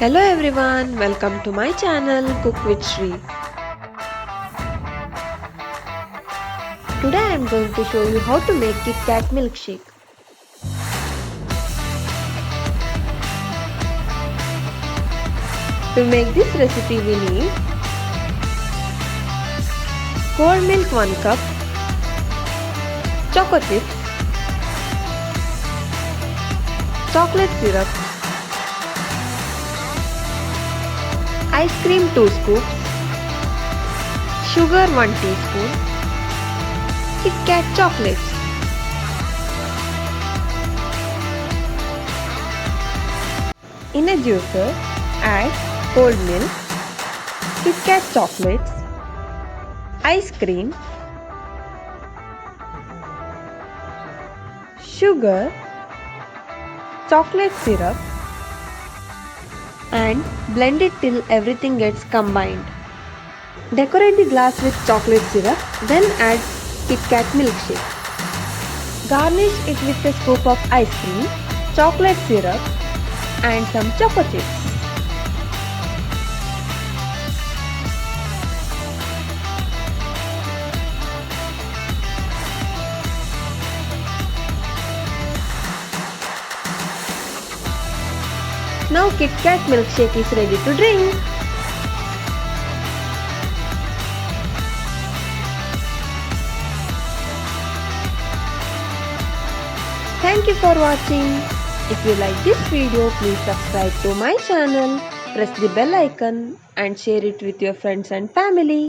Hello everyone, welcome to my channel Cook with Shree. Today I am going to show you how to make Kitkat Milkshake. To make this recipe we need cold milk 1 cup, Chocochips, chocolate syrup, ice cream 2 scoops, sugar 1 teaspoon, Kitkat Chocolates. In a juicer, add cold milk, Kitkat Chocolates, ice cream, sugar, chocolate syrup and blend it till everything gets combined. Decorate the glass with chocolate syrup, then add Kitkat Milkshake. Garnish it with a scoop of ice cream, chocolate syrup and some Chocochips. Now Kitkat Milkshake is ready to drink. Thank you for watching. If you like this video, please subscribe to my channel, press the bell icon and share it with your friends and family.